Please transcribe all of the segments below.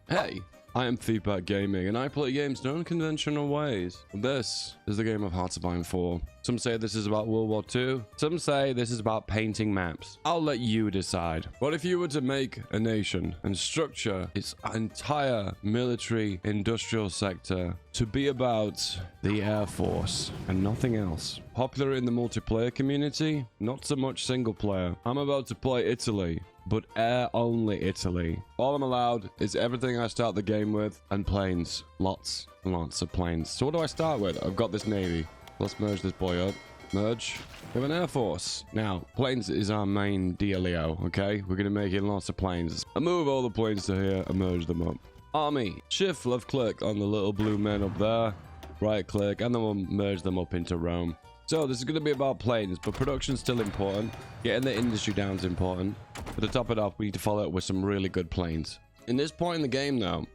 Hey, I am FeedBackGaming, and I play games in unconventional ways. This is the game of Hearts of Iron 4. Some say this is about World War II. Some say this is about painting maps. I'll let you decide. But if you were to make a nation and structure its entire military industrial sector to be about the Air Force and nothing else. Popular in the multiplayer community, not so much single player. I'm about to play Italy, but air only Italy. All I'm allowed is everything I start the game with and planes. Lots and lots of planes. So what do I start with? I've got this navy. Let's merge this boy up. Merge. We have an air force. Now, planes is our main dealio, okay? We're gonna make it lots of planes. I move all the planes to here and merge them up. Army. Shift left click on the little blue men up there. Right click and then we'll merge them up into Rome. So this is going to be about planes, but production's still important. Getting the industry down is important. But to top it off, we need to follow it with some really good planes. In this point in the game though,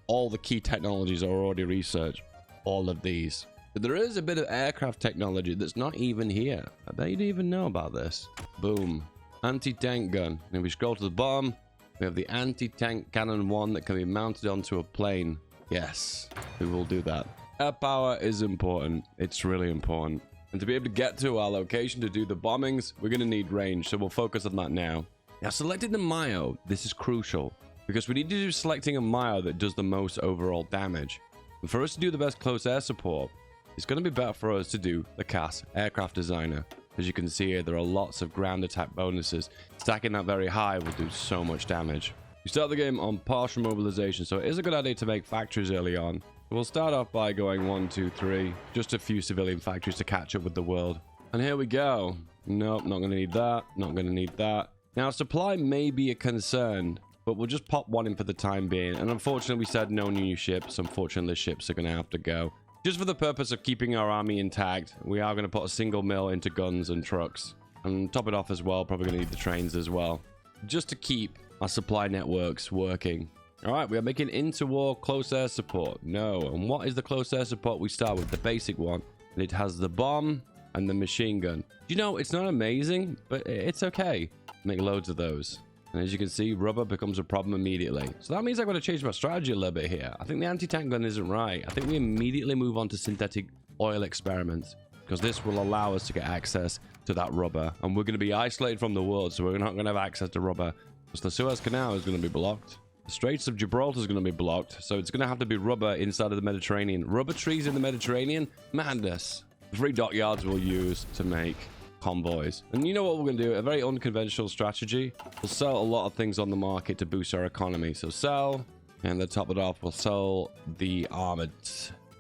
all the key technologies are already researched. All of these. But there is a bit of aircraft technology that's not even here. I bet you didn't even know about this. Boom. Anti-tank gun. And if we scroll to the bottom, we have the anti-tank cannon 1 that can be mounted onto a plane. Yes, we will do that. Air power is important. It's really important. And to be able to get to our location to do the bombings, we're going to need range, so we'll focus on that now. Now, selecting the Mayo, this is crucial, because we need to do selecting a Mayo that does the most overall damage. And for us to do the best close air support, it's going to be better for us to do the CAS, Aircraft Designer. As you can see here, there are lots of ground attack bonuses. Stacking that very high will do so much damage. We start the game on partial mobilization, so it is a good idea to make factories early on. We'll start off by going 1, 2, 3. Just a few civilian factories to catch up with the world. And here we go. Nope, not going to need that. Not going to need that. Now, supply may be a concern, but we'll just pop one in for the time being. And unfortunately, we said no new ships. Unfortunately, the ships are going to have to go. Just for the purpose of keeping our army intact, we are going to put a single mill into guns and trucks. And top it off as well, probably going to need the trains as well. Just to keep our supply networks working. All right, we are making interwar close air support. No, and what is the close air support? We start with the basic one, and it has the bomb and the machine gun. You know, it's not amazing, but it's okay. Make loads of those. And as you can see, rubber becomes a problem immediately. So that means I've got to change my strategy a little bit here. I think the anti-tank gun isn't right. I think we immediately move on to synthetic oil experiments, because this will allow us to get access to that rubber. And we're going to be isolated from the world, so we're not going to have access to rubber, because the Suez Canal is going to be blocked. The Straits of Gibraltar is going to be blocked, so it's going to have to be rubber inside of the Mediterranean. Rubber trees in the Mediterranean? Madness. 3 dockyards we'll use to make convoys. And you know what we're going to do? A very unconventional strategy. We'll sell a lot of things on the market to boost our economy. So sell, and to top it off, we'll sell the armored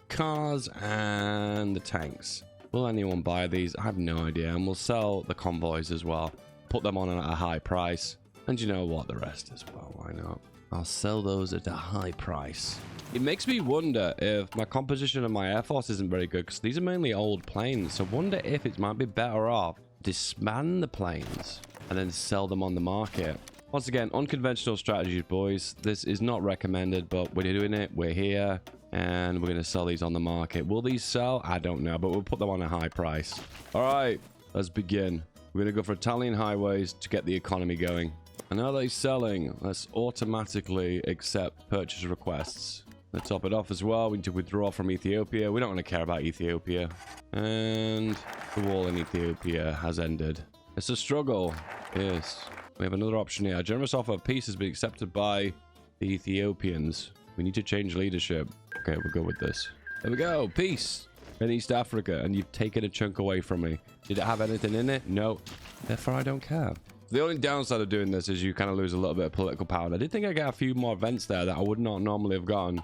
cars and the tanks. Will anyone buy these? I have no idea. And we'll sell the convoys as well. Put them on at a high price. And you know what? The rest as well. Why not? I'll sell those at a high price. It makes me wonder if my composition of my air force isn't very good, because these are mainly old planes. So I wonder if it might be better off disband the planes and then sell them on the market. Once again, unconventional strategies, boys. This is not recommended, but we're doing it. We're here, and we're going to sell these on the market. Will these sell? I don't know, but we'll put them on a high price. All right, let's begin. We're going to go for Italian highways to get the economy going. And are they selling? Let's automatically accept purchase requests. Let's top it off as well. We need to withdraw from Ethiopia. We don't want to care about Ethiopia. And the war in Ethiopia has ended. It's a struggle. Yes. We have another option here. A generous offer of peace has been accepted by the Ethiopians. We need to change leadership. Okay, we'll go with this. There we go. Peace in East Africa. And you've taken a chunk away from me. Did it have anything in it? No. Therefore, I don't care. The only downside of doing this is you kind of lose a little bit of political power. And I did think I got a few more events there that I would not normally have gotten.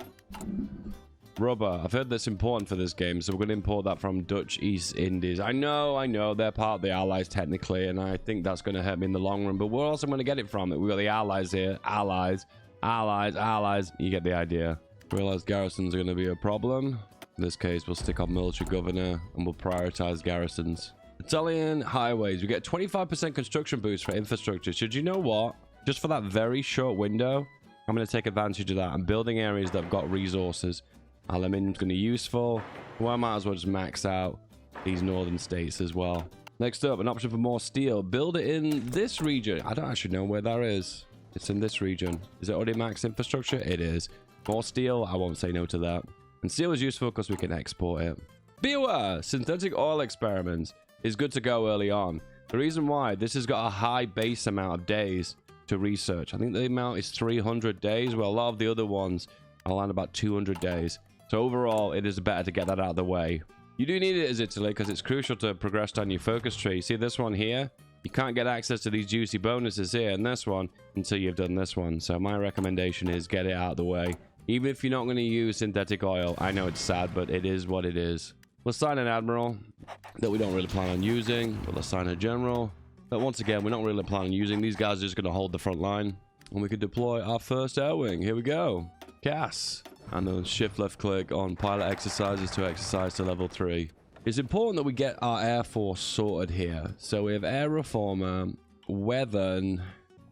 Rubber. I've heard that's important for this game, so we're going to import that from Dutch East Indies. I know. They're part of the Allies technically, and I think that's going to hurt me in the long run. But we're also going to get it from it. We've got the Allies here. Allies. You get the idea. Realize garrisons are going to be a problem. In this case, we'll stick on military governor, and we'll prioritize garrisons. Italian highways. We get 25% construction boost for infrastructure. Should you know what? Just for that very short window, I'm going to take advantage of that. I'm building areas that have got resources. Aluminium's going to be useful. Well, I might as well just max out these northern states as well. Next up, an option for more steel. Build it in this region. I don't actually know where that is. It's in this region. Is it already max infrastructure? It is. More steel? I won't say no to that. And steel is useful because we can export it. Be aware, synthetic oil experiments is good to go early on. The reason why, this has got a high base amount of days to research. I think the amount is 300 days, well, a lot of the other ones are around about 200 days. So overall, it is better to get that out of the way. You do need it as Italy because it's crucial to progress down your focus tree. See this one here? You can't get access to these juicy bonuses here and this one until you've done this one. So my recommendation is get it out of the way. Even if you're not going to use synthetic oil. I know it's sad, but it is what it is. We'll assign an admiral that we don't really plan on using. We'll assign a general that once again we're not really planning on using. These guys are just going to hold the front line. And we can deploy our first air wing. Here we go. CAS. And then shift left click on pilot exercises to exercise to level 3. It's important that we get our air force sorted here. So we have air reformer, weather, and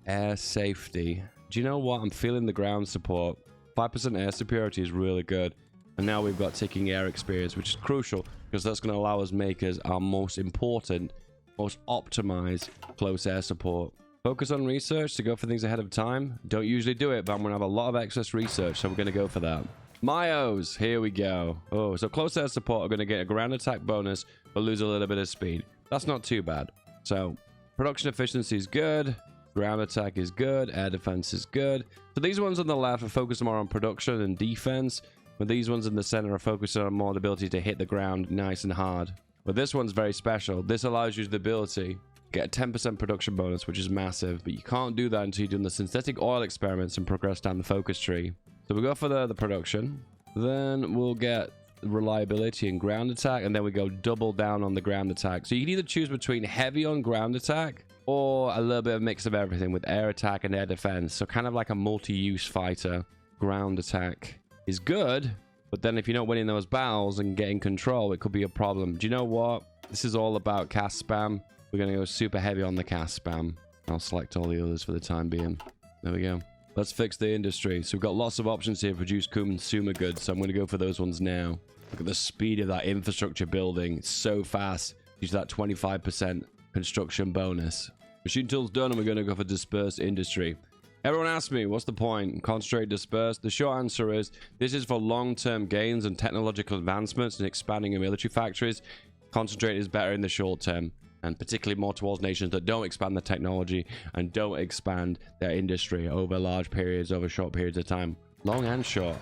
air safety. Do you know what? I'm feeling the ground support. 5% air superiority is really good. And now we've got taking air experience, which is crucial because that's going to allow us make us our most important, most optimized close air support. Focus on research to go for things ahead of time. Don't usually do it, but I'm going to have a lot of excess research, so we're going to go for that. Myos, here we go. Oh, so close air support are going to get a ground attack bonus, but lose a little bit of speed. That's not too bad. So production efficiency is good. Ground attack is good. Air defense is good. So these ones on the left are focused more on production and defense, but these ones in the center are focused on more the ability to hit the ground nice and hard. But this one's very special. This allows you the ability to get a 10% production bonus, which is massive, but you can't do that until you've done the synthetic oil experiments and progress down the focus tree. So we go for the production. Then we'll get reliability and ground attack, and then we go double down on the ground attack. So you can either choose between heavy on ground attack or a little bit of mix of everything with air attack and air defense. So kind of like a multi-use fighter. Ground attack is good, but then if you're not winning those battles and getting control, it could be a problem. Do you know what? This is all about CAS spam. We're going to go super heavy on the CAS spam. I'll select all the others for the time being. There we go. Let's fix the industry. So we've got lots of options here to produce consumer goods. So I'm going to go for those ones now. Look at the speed of that infrastructure building. It's so fast. Use that 25% construction bonus. Machine tool's done, and we're going to go for dispersed industry. Everyone asks me, what's the point? Concentrate, disperse? The short answer is, this is for long-term gains and technological advancements and expanding your military factories. Concentrate is better in the short term, and particularly more towards nations that don't expand the technology and don't expand their industry over large periods, over short periods of time. Long and short.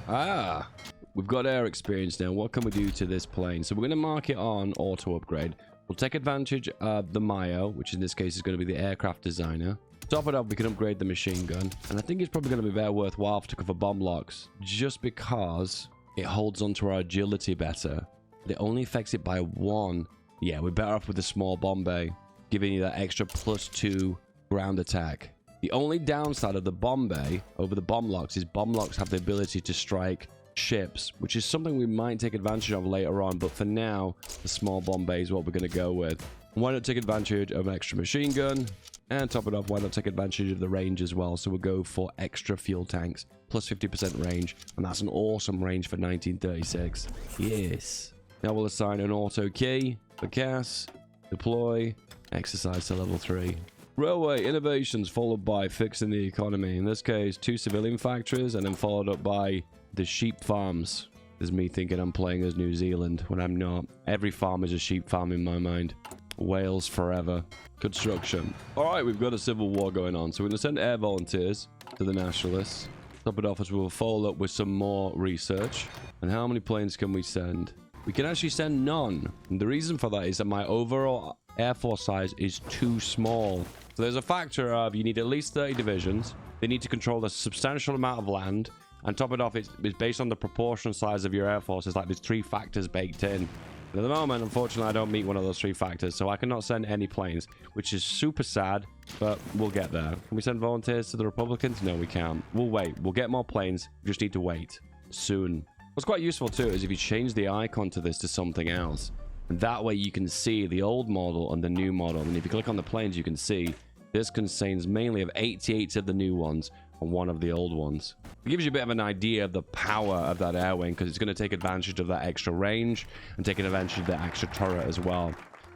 We've got air experience now. What can we do to this plane? So we're going to mark it on auto upgrade. We'll take advantage of the Mayo, which in this case is going to be the aircraft designer. Top it up, we can upgrade the machine gun. And I think it's probably going to be very worthwhile to cover bomb locks, just because it holds onto our agility better. But it only affects it by 1. Yeah, we're better off with the small bomb bay, giving you that extra +2 ground attack. The only downside of the bomb bay over the bomb locks is bomb locks have the ability to strike ships, which is something we might take advantage of later on, but for now, the small bomb bay is what we're going to go with. Why not take advantage of an extra machine gun? And top it off, why not take advantage of the range as well? So we'll go for extra fuel tanks, plus 50% range, and that's an awesome range for 1936. Yes. Now we'll assign an auto key for CAS, deploy, exercise to level 3. Railway innovations followed by fixing the economy. In this case, 2 civilian factories, and then followed up by the sheep farms. This is me thinking I'm playing as New Zealand when I'm not. Every farm is a sheep farm in my mind. Wales forever. Construction. Alright, we've got a civil war going on, so we're going to send air volunteers to the nationalists. Top it off as we'll follow up with some more research. And how many planes can we send? We can actually send none. And the reason for that is that my overall air force size is too small. So there's a factor of you need at least 30 divisions. They need to control a substantial amount of land. And top it off, it's based on the proportional size of your air force. It's like there's 3 factors baked in. And at the moment, unfortunately, I don't meet one of those 3 factors, so I cannot send any planes, which is super sad, but we'll get there. Can we send volunteers to the Republicans? No, we can't. We'll wait. We'll get more planes. We just need to wait. Soon. What's quite useful, too, is if you change the icon to this to something else, and that way you can see the old model and the new model. And if you click on the planes, you can see this contains mainly of 88 of the new ones and 1 of the old ones. It gives you a bit of an idea of the power of that air wing, because it's going to take advantage of that extra range and taking advantage of the extra turret as well.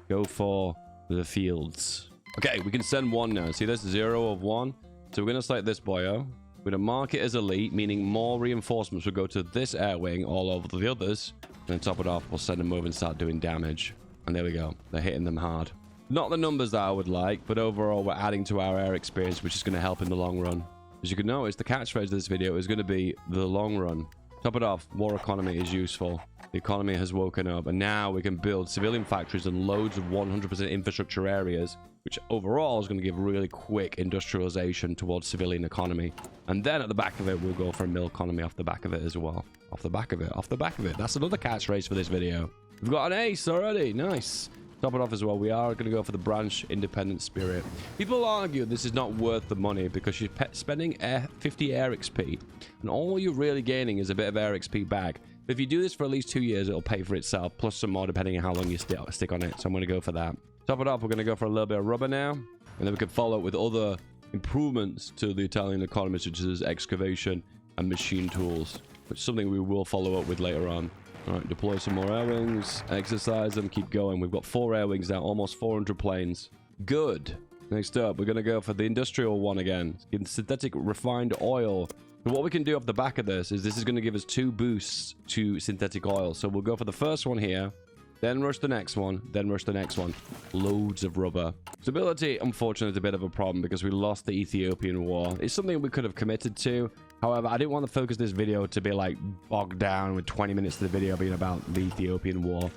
Go for the fields. Okay, we can send 1 now. See this? 0 of 1. So we're going to select this boyo. We're going to mark it as elite, meaning more reinforcements will go to this air wing all over the others. And then top it off, we'll send them over and start doing damage. And there we go. They're hitting them hard. Not the numbers that I would like, but overall we're adding to our air experience, which is going to help in the long run. As you can notice, the catchphrase of this video is going to be the long run. Top it off, war economy is useful. The economy has woken up, and now we can build civilian factories and loads of 100% infrastructure areas, which overall is going to give really quick industrialization towards civilian economy. And then at the back of it, we'll go for a mill economy off the back of it as well. Off the back of it, off the back of it. That's another catchphrase for this video. We've got an ace already. Nice. Top it off as well. We are going to go for the branch independent spirit. People argue this is not worth the money because you're spending 50 air XP, and all you're really gaining is a bit of air XP back. But if you do this for at least 2 years, it'll pay for itself, plus some more depending on how long you stick on it. So I'm going to go for that. Top it off. We're going to go for a little bit of rubber now, and then we can follow it with other improvements to the Italian economy, such as excavation and machine tools, which is something we will follow up with later on. All right, deploy some more air wings, exercise them, keep going. We've got 4 air wings now, almost 400 planes. Good. Next up, we're going to go for the industrial one again. Synthetic refined oil. So what we can do off the back of this is going to give us 2 boosts to synthetic oil. So we'll go for the first one here, then rush the next one, then rush the next one. Loads of rubber. Stability, unfortunately, is a bit of a problem because we lost the Ethiopian war. It's something we could have committed to. However, I didn't want to focus this video to be like bogged down with 20 minutes of the video being about the Ethiopian war.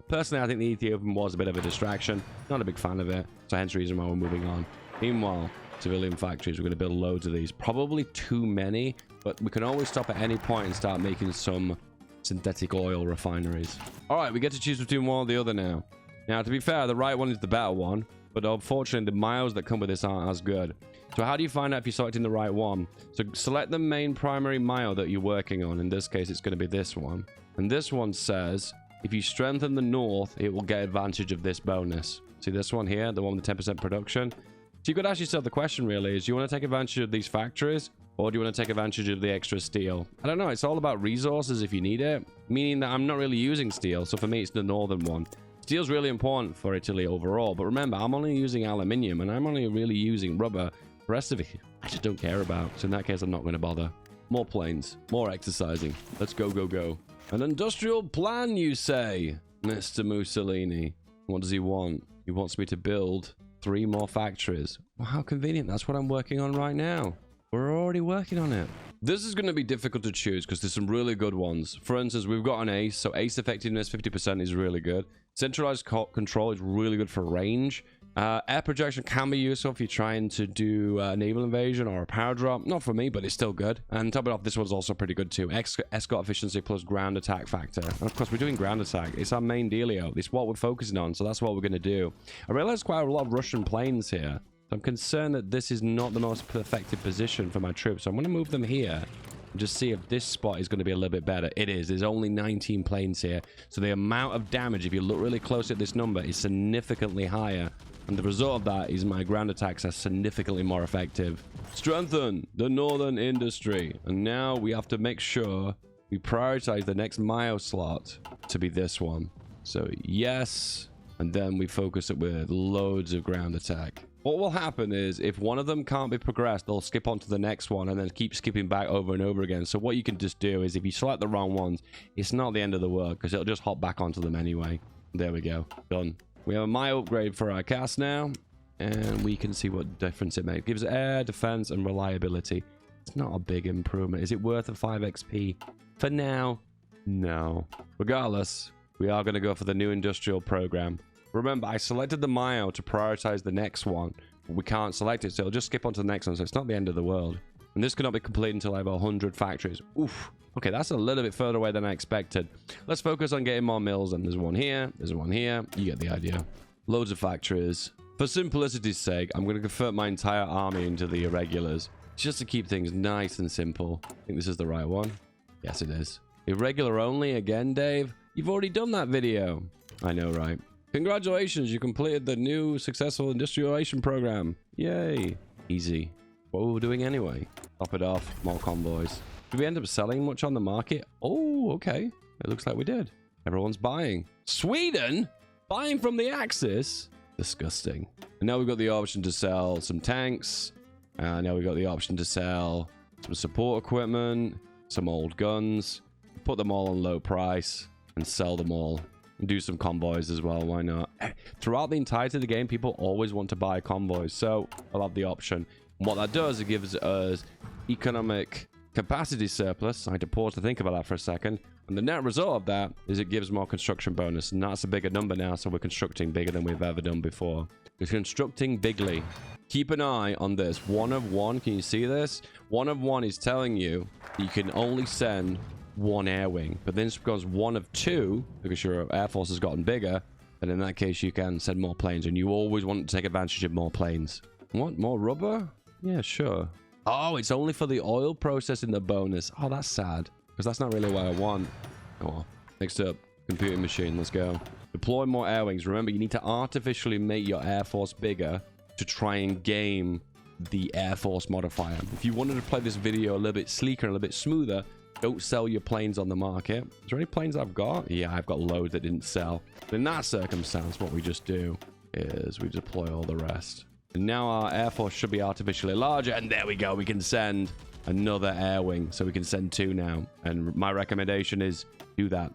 Personally, I think the Ethiopian war is a bit of a distraction. Not a big fan of it. So hence the reason why we're moving on. Meanwhile, civilian factories, we're going to build loads of these. Probably too many, but we can always stop at any point and start making some synthetic oil refineries. All right, we get to choose between one or the other now. Now, to be fair, the right one is the better one, but unfortunately, the miles that come with this aren't as good. So how do you find out if you're selecting the right one? So select the main primary mile that you're working on. In this case, it's going to be this one. And this one says, if you strengthen the north, it will get advantage of this bonus. See this one here, the one with the 10% production? So you could ask yourself the question really is, do you want to take advantage of these factories? Or do you want to take advantage of the extra steel? I don't know. It's all about resources if you need it. Meaning that I'm not really using steel. So for me, it's the northern one. Steel's really important for Italy overall. But remember, I'm only using aluminium. And I'm only really using rubber. The rest of it, I just don't care about. So in that case, I'm not going to bother. More planes. More exercising. Let's go, go, go. An industrial plan, you say? Mr. Mussolini. What does he want? He wants me to build 3 more factories. Well, how convenient. That's what I'm working on right now. We're already working on it. This is going to be difficult to choose because there's some really good ones. For instance, we've got an ace. So ace effectiveness 50% is really good. Centralized control is really good for range. Air projection can be useful if you're trying to do a naval invasion or a power drop. Not for me, but it's still good. And top it off, this one's also pretty good too. Escort efficiency plus ground attack factor. And of course, we're doing ground attack. It's our main dealio. It's what we're focusing on, so that's what we're going to do. I realize quite a lot of Russian planes here. So I'm concerned that this is not the most effective position for my troops. So I'm going to move them here and just see if this spot is going to be a little bit better. It is. There's only 19 planes here. So the amount of damage, if you look really close at this number, is significantly higher. And the result of that is my ground attacks are significantly more effective. Strengthen the northern industry. And now we have to make sure we prioritize the next mile slot to be this one. So yes. And then we focus it with loads of ground attack. What will happen is if one of them can't be progressed, they'll skip on to the next one and then keep skipping back over and over again. So what you can just do is if you select the wrong ones, it's not the end of the world because it'll just hop back onto them anyway. There we go. Done. We have a mile upgrade for our CAS now, and we can see what difference it makes. It gives air, defense, and reliability. It's not a big improvement. Is it worth a 5 XP? For now, no. Regardless, we are going to go for the new industrial program. Remember, I selected the mile to prioritize the next one. But we can't select it, so it'll just skip on to the next one, so it's not the end of the world. And this cannot be completed until I have 100 factories. Oof. Okay, that's a little bit further away than I expected. Let's focus on getting more mills. And there's one here. There's one here. You get the idea. Loads of factories. For simplicity's sake, I'm going to convert my entire army into the irregulars. Just to keep things nice and simple. I think this is the right one. Yes, it is. Irregular only again, Dave? You've already done that video. I know, right? Congratulations, you completed the new successful industrialization program. Yay. Easy. What were we doing anyway? Top it off. More convoys. Did we end up selling much on the market? Oh, okay. It looks like we did. Everyone's buying. Sweden? Buying from the Axis? Disgusting. And now we've got the option to sell some tanks Now we've got the option to sell some support equipment, some old guns, put them all on low price, and sell them all. And do some convoys as well, why not? Throughout the entirety of the game, people always want to buy convoys, so I'll have the option. And what that does, it gives us economic capacity surplus. I had to pause to think about that for a second. And the net result of that is it gives more construction bonus, and that's a bigger number now, so we're constructing bigger than we've ever done before. We're constructing bigly. Keep an eye on this. 1 of 1, can you see this? 1 of 1 is telling you you can only send 1 air wing, but then it's because 1 of 2, because your air force has gotten bigger, and in that case you can send more planes, and you always want to take advantage of more planes. What, more rubber? Yeah, sure. Oh, it's only for the oil processing, the bonus. Oh, that's sad, because that's not really what I want. Oh well. Next up, computing machine. Let's go. Deploy more air wings. Remember, you need to artificially make your air force bigger to try and game the air force modifier. If you wanted to play this video a little bit sleeker and a little bit smoother, don't sell your planes on the market. Is there any planes I've got? Yeah, I've got loads that didn't sell. But in that circumstance, what we just do is we deploy all the rest. And now our air force should be artificially larger, and there we go. We can send another air wing, so we can send 2 now. And my recommendation is do that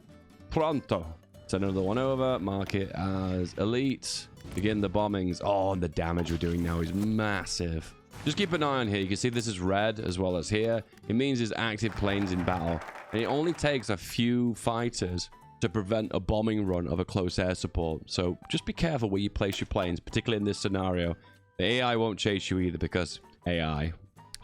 pronto. Send another one over, mark it as elite, begin the bombings. Oh, and the damage we're doing now is massive. Just keep an eye on here. You can see this is red as well as here. It means there's active planes in battle, and it only takes a few fighters to prevent a bombing run of a close air support. So just be careful where you place your planes, particularly in this scenario. The AI won't chase you either, because AI.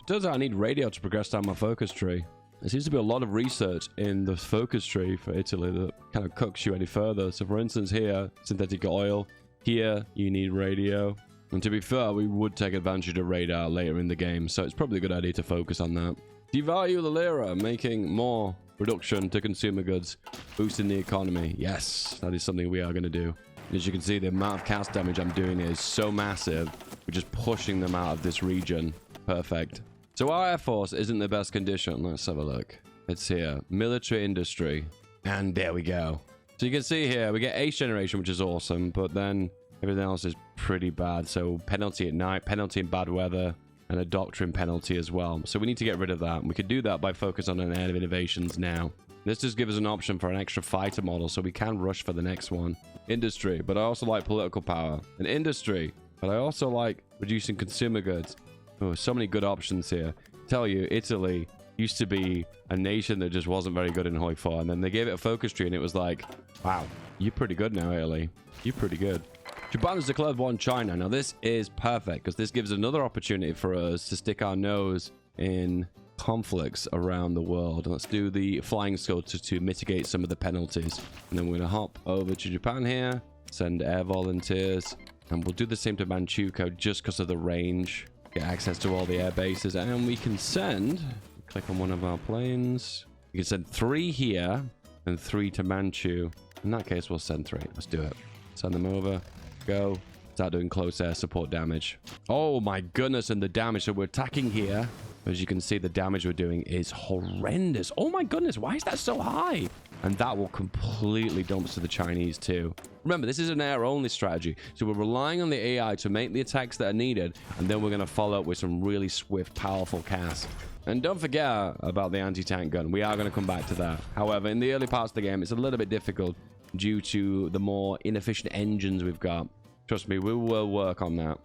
Turns out I need radio to progress down my focus tree. There seems to be a lot of research in the focus tree for Italy that kind of cooks you any further. So for instance here, synthetic oil. Here, you need radio. And to be fair, we would take advantage of radar later in the game, so it's probably a good idea to focus on that. Devalue the lira, making more reduction to consumer goods, boosting the economy. Yes, that is something we are going to do. As you can see, the amount of CAS damage I'm doing is so massive. We're just pushing them out of this region. Perfect. So our air force isn't the best condition. Let's have a look. It's here. Military industry. And there we go. So you can see here, we get ace generation, which is awesome, but then everything else is pretty bad. So penalty at night, penalty in bad weather, and a doctrine penalty as well. So we need to get rid of that. And we could do that by focusing on an air of innovations now. This just gives us an option for an extra fighter model, so we can rush for the next one. Industry, but I also like political power. And industry, but I also like reducing consumer goods. Oh, so many good options here. Tell you, Italy used to be a nation that just wasn't very good in Hoi 4, and then they gave it a focus tree, and it was like, wow, you're pretty good now, Italy. You're pretty good. Japan has declared war on China. Now, this is perfect, because this gives another opportunity for us to stick our nose in conflicts around the world. Let's do the flying sculpture to mitigate some of the penalties. And then we're going to hop over to Japan here, send air volunteers, and we'll do the same to Manchukuo just because of the range. Get access to all the air bases, and we can send, click on one of our planes, we can send 3 here and 3 to Manchu. In that case, we'll send 3. Let's do it. Send them over. Go. Start doing close air support damage. Oh my goodness, and the damage. So we're attacking here. As you can see, the damage we're doing is horrendous. Oh my goodness, why is that so high? And that will completely dumpster the Chinese too. Remember, this is an air-only strategy, so we're relying on the AI to make the attacks that are needed, and then we're going to follow up with some really swift, powerful CAS. And don't forget about the anti-tank gun. We are going to come back to that. However, in the early parts of the game, it's a little bit difficult due to the more inefficient engines we've got. Trust me, we will work on that.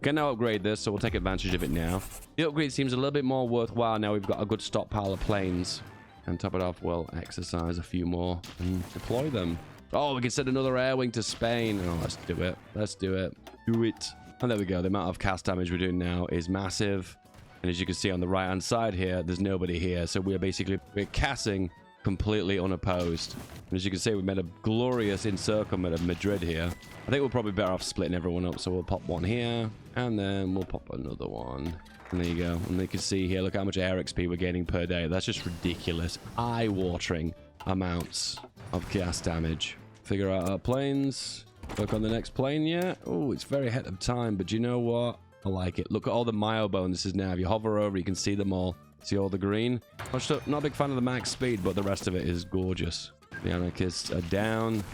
Can now upgrade this, so we'll take advantage of it now. The upgrade seems a little bit more worthwhile now we've got a good stockpile of planes. And top it off, we'll exercise a few more and deploy them. Oh, we can send another air wing to Spain. Oh, let's do it. Let's do it. Do it. And there we go. The amount of CAS damage we're doing now is massive. And as you can see on the right-hand side here, there's nobody here. So we're CASing completely unopposed. And as you can see, we made a glorious encirclement of Madrid here. I think we're probably better off splitting everyone up. So we'll pop one here, and then we'll pop another one. And there you go. And you can see here, look how much air XP we're gaining per day. That's just ridiculous. Eye-watering amounts of CAS damage. Figure out our planes. Work on the next plane yet? Oh, it's very ahead of time, but you know what? I like it. Look at all the mile bonuses now. If you hover over, you can see them all. See all the green? Not a big fan of the max speed, but the rest of it is gorgeous. The anarchists are down.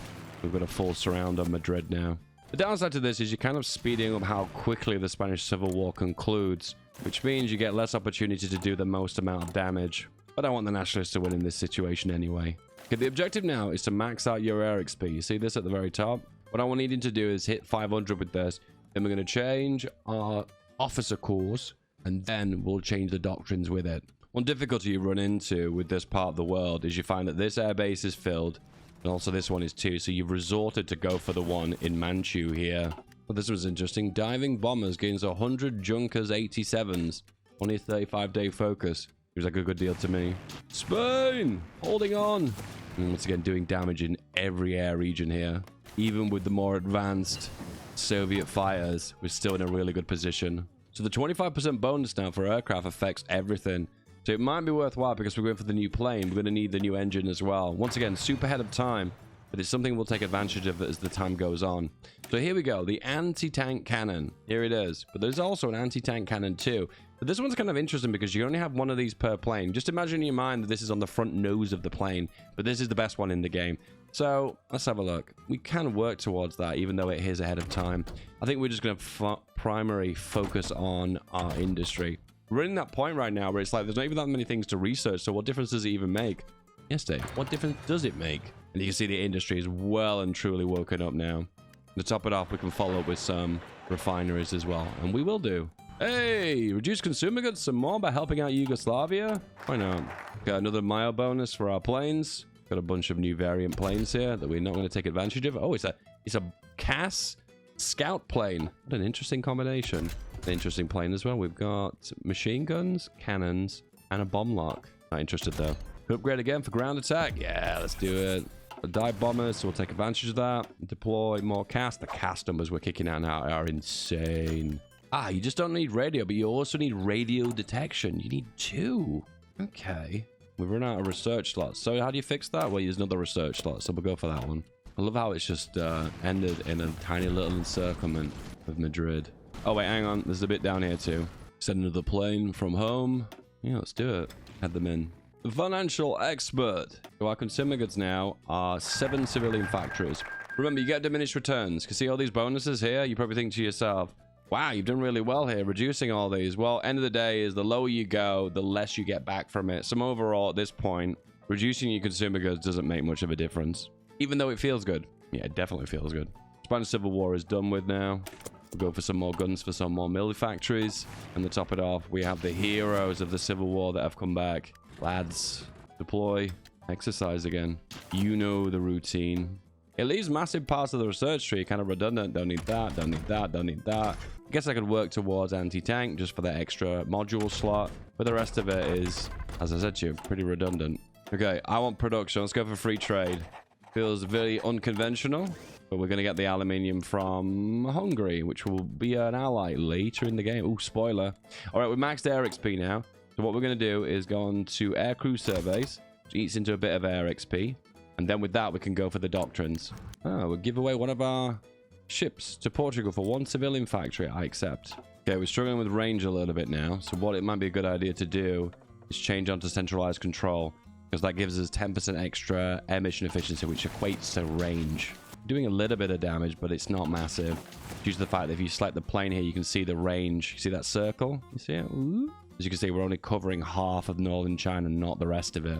We've got a full surround on Madrid now. The downside to this is you're kind of speeding up how quickly the Spanish Civil War concludes. which means you get less opportunity to do the most amount of damage. But I want the Nationalists to win in this situation anyway. Okay, the objective now is to max out your air XP. You see this at the very top? What I'm needing to do is hit 500 with this. Then we're going to change our officer cores, and then we'll change the doctrines with it. One difficulty you run into with this part of the world is you find that this airbase is filled, and also this one is too, so you've resorted to go for the one in Manchu here. But this was interesting. Diving bombers gains 100 Junkers 87s. Only a 35-day focus. Seems like a good deal to me. Spain! Holding on! And once again, doing damage in every air region here. Even with the more advanced Soviet fighters, we're still in a really good position. So the 25% bonus now for aircraft affects everything. So it might be worthwhile because we're going for the new plane. We're going to need the new engine as well. Once again, super ahead of time. But it's something we'll take advantage of as the time goes on. So here we go. The anti-tank cannon. Here it is. But there's also an anti-tank cannon too. But this one's kind of interesting because you only have one of these per plane. Just imagine in your mind that this is on the front nose of the plane. But this is the best one in the game. So let's have a look. We can work towards that even though it is ahead of time. I think we're just going to primary focus on our industry. We're in that point right now where it's like there's not even that many things to research. So what difference does it even make? Yes, Dave. What difference does it make? And you can see the industry is well and truly woken up now. To top it off, we can follow up with some refineries as well. And we will do. Hey, reduce consumer goods some more by helping out Yugoslavia? Why not? Got another mile bonus for our planes. Got a bunch of new variant planes here that we're not going to take advantage of. Oh, it's a CAS scout plane. What an interesting combination. An interesting plane as well. We've got machine guns, cannons, and a bomb lock. Not interested though. Upgrade again for ground attack. Yeah, let's do it. Dive bombers, so we'll take advantage of that. Deploy more CAS. The CAS numbers we're kicking out now are insane. Ah, you just don't need radio, but you also need radio detection. You need 2. Okay. We've run out of research slots. So how do you fix that? Well, use another research slot, so we'll go for that one. I love how it's just ended in a tiny little encirclement of Madrid. Oh, wait, hang on. There's a bit down here, too. Send another plane from home. Yeah, let's do it. Head them in. The financial expert. So our consumer goods now are 7 civilian factories. Remember, you get diminished returns. You can see all these bonuses here. You probably think to yourself, wow, you've done really well here, reducing all these. Well, end of the day is the lower you go, the less you get back from it. So overall, at this point, reducing your consumer goods doesn't make much of a difference. Even though it feels good. Yeah, it definitely feels good. Spanish Civil War is done with now. We'll go for some more guns for some more military factories. And to top it off, we have the heroes of the Civil War that have come back. Lads, deploy, exercise again. You know the routine. It leaves massive parts of the research tree kind of redundant. Don't need that, don't need that, don't need that. I guess I could work towards anti-tank just for that extra module slot. But the rest of it is, as I said to you, pretty redundant. Okay, I want production. Let's go for free trade. Feels very unconventional. But we're going to get the aluminium from Hungary, which will be an ally later in the game. Ooh, spoiler. All right, we maxed air XP now. So what we're going to do is go on to air crew surveys, which eats into a bit of air XP. And then with that, we can go for the doctrines. Oh, we'll give away one of our ships to Portugal for 1 civilian factory. I accept. Okay, we're struggling with range a little bit now. So what it might be a good idea to do is change onto centralized control, because that gives us 10% extra air mission efficiency, which equates to range. Doing a little bit of damage, but it's not massive. Due to the fact that if you select the plane here, you can see the range. You see that circle? You see it? Ooh. As you can see, we're only covering half of northern China, not the rest of it.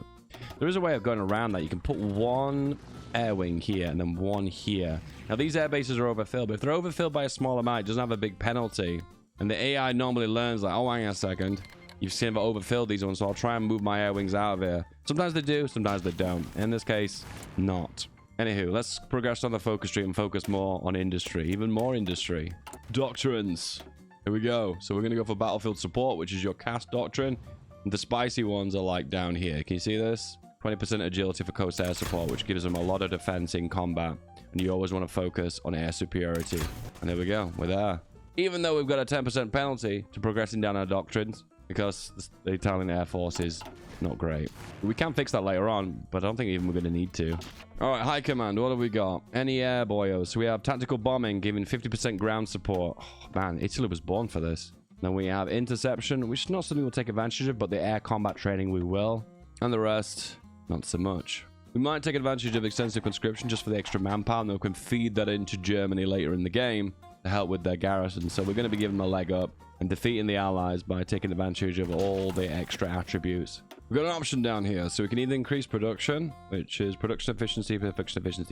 There is a way of going around that. You can put 1 air wing here and then 1 here. Now, these air bases are overfilled, but if they're overfilled by a small amount, it doesn't have a big penalty. And the AI normally learns like, oh, hang on a second. You've seen I've overfilled these ones, so I'll try and move my air wings out of here. Sometimes they do, sometimes they don't. In this case, not. Anywho, let's progress on the focus tree and focus more on industry. Even more industry. Doctrines. Here we go. So we're going to go for battlefield support, which is your CAS doctrine. And the spicy ones are like down here. Can you see this? 20% agility for coast air support, which gives them a lot of defense in combat. And you always want to focus on air superiority. And there we go. We're there. Even though we've got a 10% penalty to progressing down our doctrines, because the Italian Air Force is not great. We can fix that later on, but I don't think even we're going to need to. All right, High Command, what have we got? Any air boyos. So we have tactical bombing, giving 50% ground support. Oh, man, Italy was born for this. Then we have interception, which is not something we'll take advantage of, but the air combat training we will. And the rest, not so much. We might take advantage of extensive conscription just for the extra manpower, and then we can feed that into Germany later in the game to to help with their garrison. So we're going to be giving them a leg up and defeating the allies by taking advantage of all the extra attributes. We've got an option down here, so we can either increase production, which is production efficiency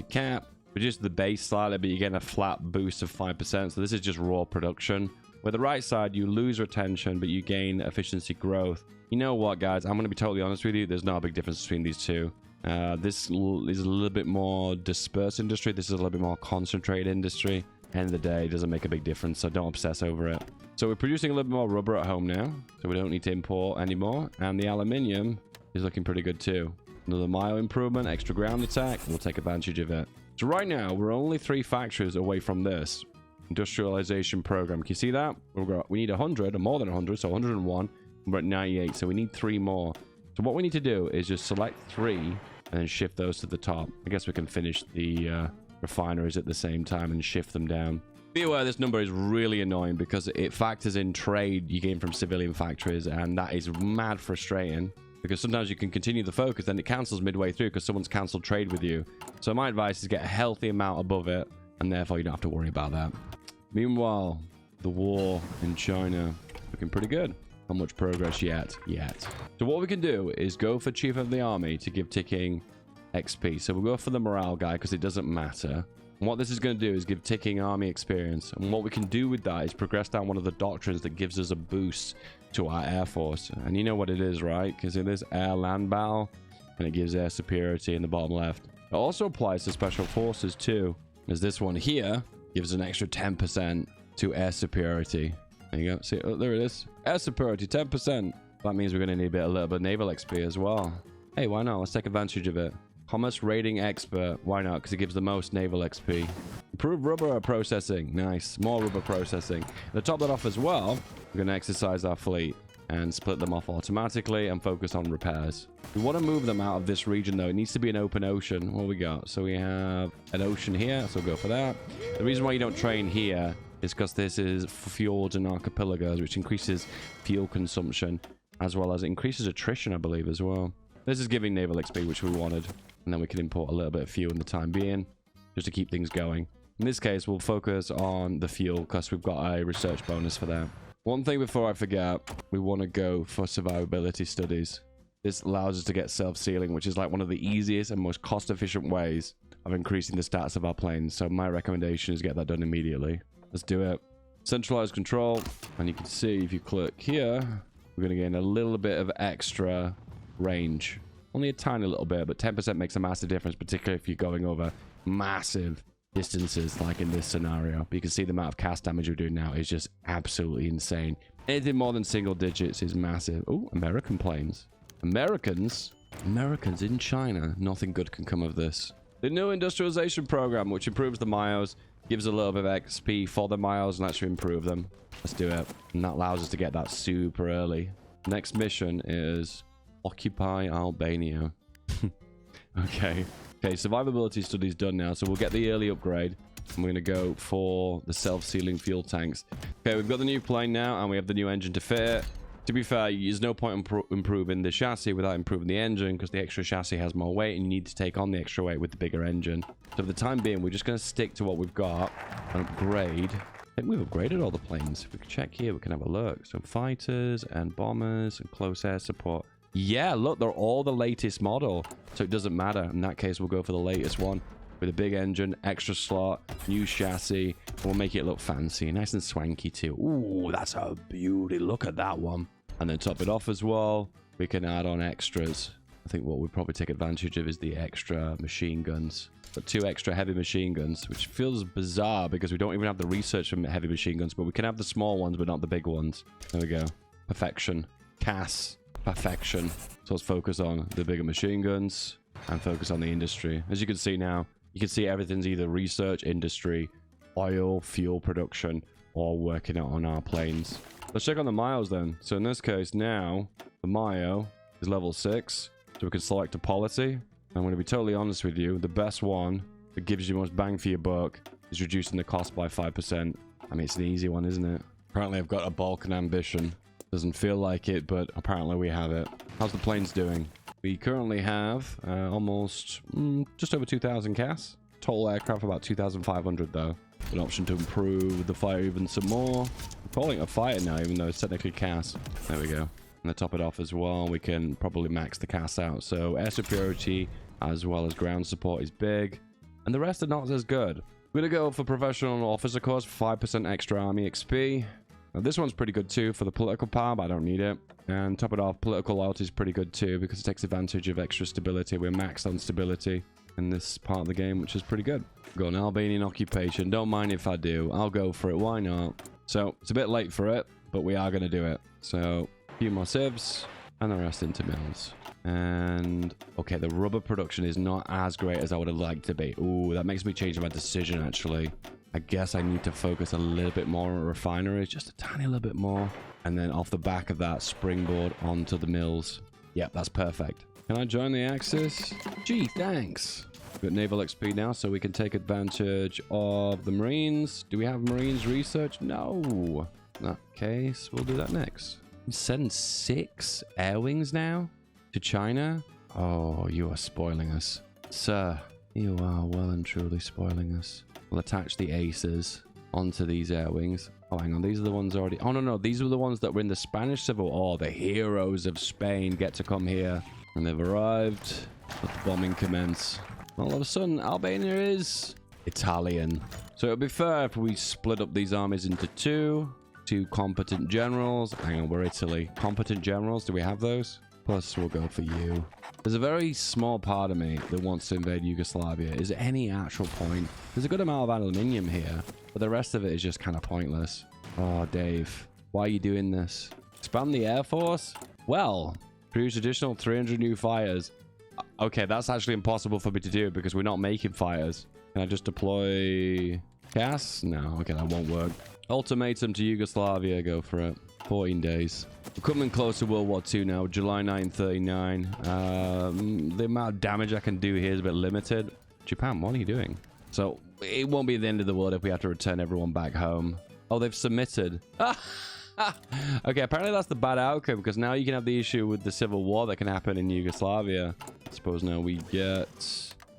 cap, reduce the base slightly, but you get a flat boost of 5%. So this is just raw production. With the right side, you lose retention, but you gain efficiency growth. You know what, guys? I'm going to be totally honest with you. There's not a big difference between these two. This is a little bit more dispersed industry. This is a little bit more concentrated industry. End of the day, it doesn't make a big difference, so don't obsess over it. So we're producing a little bit more rubber at home now, so we don't need to import anymore. And the aluminium is looking pretty good too. Another mile improvement, extra ground attack. We'll take advantage of it. So right now, we're only 3 factories away from this industrialization program. Can you see that? We need 100 or more than 100, so 101. We're at 98, so we need 3 more. So what we need to do is just select 3 and then shift those to the top. I guess we can finish the refineries at the same time and shift them down. Be aware this number is really annoying because it factors in trade you gain from civilian factories, and that is mad frustrating because sometimes you can continue the focus, then it cancels midway through because someone's cancelled trade with you. So my advice is get a healthy amount above it, and therefore you don't have to worry about that. Meanwhile, the war in China looking pretty good. Not much progress yet. So what we can do is go for Chief of the Army to give ticking XP. So we'll go for the morale guy because it doesn't matter. And what this is going to do is give ticking army experience. And what we can do with that is progress down one of the doctrines that gives us a boost to our air force. And you know what it is, right? Because it is air-land battle, and it gives air superiority in the bottom left. It also applies to special forces too, as this one here gives an extra 10% to air superiority. There you go. See, oh, there it is. Air superiority, 10%. That means we're going to need a little bit of naval XP as well. Hey, why not? Let's take advantage of it. Commerce rating expert. Why not? Because it gives the most naval XP. Improve rubber processing. Nice. More rubber processing. To top that off as well, we're going to exercise our fleet and split them off automatically and focus on repairs. We want to move them out of this region though. It needs to be an open ocean. What we got? So we have an ocean here, so we'll go for that. The reason why you don't train here is because this is fjords and archipelagos, which increases fuel consumption as well as increases attrition, I believe, as well. This is giving naval XP, which we wanted, and then we can import a little bit of fuel in the time being just to keep things going. In this case, we'll focus on the fuel because we've got a research bonus for that. One thing before I forget, we want to go for survivability studies. This allows us to get self-sealing, which is like one of the easiest and most cost-efficient ways of increasing the stats of our planes. So my recommendation is get that done immediately. Let's do it. Centralized control, and you can see if you click here, we're going to gain a little bit of extra range. Only a tiny little bit, but 10% makes a massive difference, particularly if you're going over massive distances like in this scenario. But you can see the amount of CAS damage we're doing now is just absolutely insane. Anything more than single digits is massive. Oh, American planes. Americans in China. Nothing good can come of this. The new industrialization program, which improves the miles, gives a little bit of XP for the miles and lets you improve them. Let's do it. And that allows us to get that super early. Next mission is Occupy Albania. Okay, survivability study's done now, so we'll get the early upgrade. And we're going to go for the self-sealing fuel tanks. Okay, we've got the new plane now, and we have the new engine to fit it. To be fair, there's no point improving the chassis without improving the engine, because the extra chassis has more weight, and you need to take on the extra weight with the bigger engine. So for the time being, we're just going to stick to what we've got and upgrade. I think we've upgraded all the planes. If we can check here, we can have a look. So fighters and bombers and close air support. Yeah, look, they're all the latest model, so it doesn't matter. In that case, we'll go for the latest one with a big engine, extra slot, new chassis. We'll make it look fancy, nice and swanky too. Ooh, that's a beauty. Look at that one. And then top it off as well, we can add on extras. I think what we'd probably take advantage of is the extra machine guns. But 2 extra heavy machine guns, which feels bizarre because we don't even have the research from heavy machine guns, but we can have the small ones, but not the big ones. There we go. Perfection. CAS. Perfection. So let's focus on the bigger machine guns and focus on the industry. As you can see now, you can see everything's either research, industry, oil, fuel production, or working out on our planes. Let's check on the miles then. So in this case now, the Mayo is level 6. So we can select a policy. I'm going to be totally honest with you. The best one that gives you most bang for your buck is reducing the cost by 5%. I mean, it's an easy one, isn't it? Apparently I've got a Balkan ambition. Doesn't feel like it, but apparently we have it. How's the planes doing? We currently have almost just over 2,000 CAS. Total aircraft about 2,500 though. An option to improve the fighter even some more. I'm calling it a fighter now, even though it's technically CAS. There we go. And to top it off as well, we can probably max the CAS out. So air superiority as well as ground support is big. And the rest are not as good. We're going to go for professional officer course, 5% extra army XP. Now, this one's pretty good too for the political power, but I don't need it. And top it off, political loyalty is pretty good too because it takes advantage of extra stability. We're maxed on stability in this part of the game, which is pretty good. Got an Albanian occupation. Don't mind if I do. I'll go for it. Why not? So it's a bit late for it, but we are going to do it. So a few more civs and the rest into mills. And okay, the rubber production is not as great as I would have liked to be. Ooh, that makes me change my decision actually. I guess I need to focus a little bit more on refineries, just a tiny little bit more. And then off the back of that, springboard onto the mills. Yep, that's perfect. Can I join the Axis? Gee, thanks. We've got naval XP now, so we can take advantage of the Marines. Do we have Marines research? No. In that case, we'll do that next. Send 6 air wings now to China? Oh, you are spoiling us. Sir, you are well and truly spoiling us. We'll attach the aces onto these air wings. Oh, hang on. These are the ones already... Oh, no. These were the ones that were in the Spanish Civil War. The heroes of Spain get to come here. And they've arrived. Let the bombing commence. All of a sudden, Albania is Italian. So it would be fair if we split up these armies into two competent generals. Hang on, we're Italy. Competent generals, do we have those? Plus, we'll go for you. There's a very small part of me that wants to invade Yugoslavia. Is there any actual point? There's a good amount of aluminium here, but the rest of it is just kind of pointless. Oh, Dave, why are you doing this? Expand the Air Force? Well, produce additional 300 new fighters. Okay, that's actually impossible for me to do because we're not making fighters. Can I just deploy CAS? No, okay, that won't work. Ultimatum to Yugoslavia, go for it. 14 days. We're coming close to World War II now, July 1939. The amount of damage I can do here is a bit limited. Japan, what are you doing? So, it won't be the end of the world if we have to return everyone back home. Oh, they've submitted. Okay, apparently that's the bad outcome because now you can have the issue with the civil war that can happen in Yugoslavia. I suppose now we get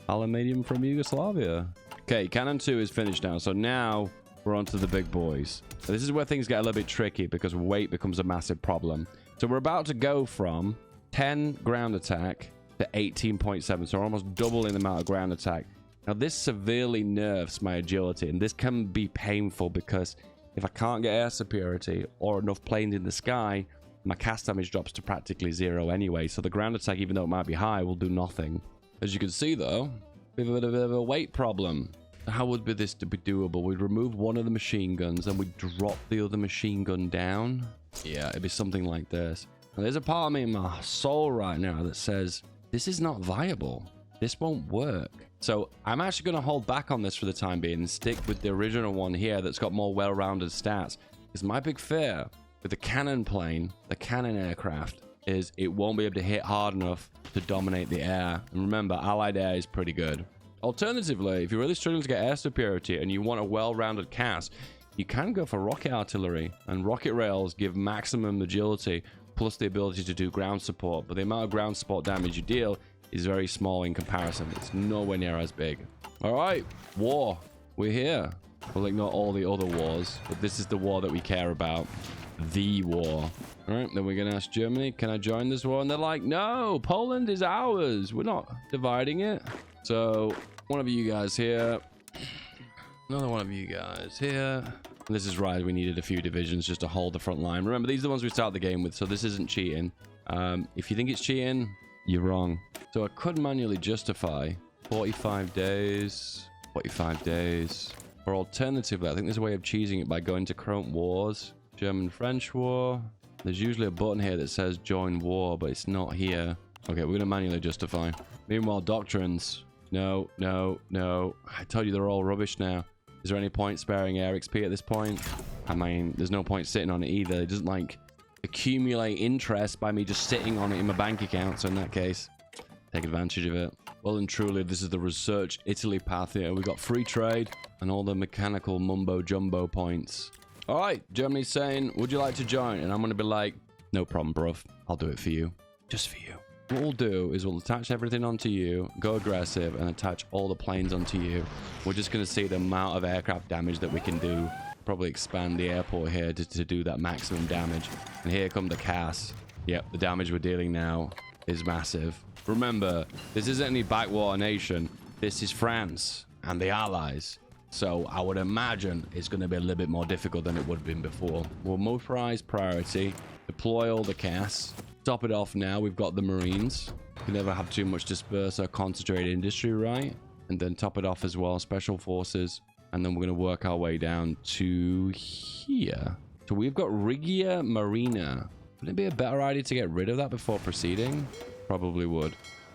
aluminium from Yugoslavia. Okay, Cannon 2 is finished now, so now we're on to the big boys. So this is where things get a little bit tricky because weight becomes a massive problem. So we're about to go from 10 ground attack to 18.7, so we're almost doubling the amount of ground attack. Now this severely nerfs my agility, and this can be painful because if I can't get air superiority or enough planes in the sky, my cast damage drops to practically 0 anyway. So the ground attack, even though it might be high, will do nothing. As you can see, though, we have a bit of a weight problem. How would this be doable? We'd remove one of the machine guns and we'd drop the other machine gun down. Yeah, it'd be something like this. And there's a part of me in my soul right now that says, this is not viable. This won't work. So I'm actually going to hold back on this for the time being and stick with the original one here that's got more well-rounded stats. Because my big fear with the cannon plane, the cannon aircraft, is it won't be able to hit hard enough to dominate the air. And remember, Allied air is pretty good. Alternatively, if you're really struggling to get air superiority and you want a well-rounded CAS, you can go for rocket artillery. And rocket rails give maximum agility plus the ability to do ground support. But the amount of ground support damage you deal is very small in comparison. It's nowhere near as big. All right, war. We're here. We'll ignore all the other wars, but this is the war that we care about. The war. All right, then we're going to ask Germany, can I join this war? And they're like, no, Poland is ours. We're not dividing it. So one of you guys here. Another one of you guys here. And this is right. We needed a few divisions just to hold the front line. Remember, these are the ones we start the game with, so this isn't cheating. If you think it's cheating, you're wrong. So I could manually justify 45 days, 45 days. Or alternatively, I think there's a way of cheesing it by going to current wars. German-French war. There's usually a button here that says join war, but it's not here. Okay, we're going to manually justify. Meanwhile, doctrines. No, no, no. I told you they're all rubbish now. Is there any point sparing air XP at this point? I mean, there's no point sitting on it either. It doesn't, like, accumulate interest by me just sitting on it in my bank account. So in that case, take advantage of it. Well and truly, this is the research Italy path here. We got free trade and all the mechanical mumbo jumbo points. All right, Germany's saying, would you like to join? And I'm going to be like, no problem, bruv. I'll do it for you. Just for you. What we'll do is we'll attach everything onto you, go aggressive, and attach all the planes onto you. We're just going to see the amount of aircraft damage that we can do. Probably expand the airport here to do that maximum damage. And here come the CAS. Yep, the damage we're dealing now is massive. Remember, this isn't any backwater nation. This is France and the Allies. So I would imagine it's going to be a little bit more difficult than it would have been before. We'll motorize priority, deploy all the CAS. Top it off now. We've got the Marines. You can never have too much disperse or concentrated industry, right? And then top it off as well, special forces. And then we're going to work our way down to here. So we've got Regia Marina. Would it be a better idea to get rid of that before proceeding? Probably would.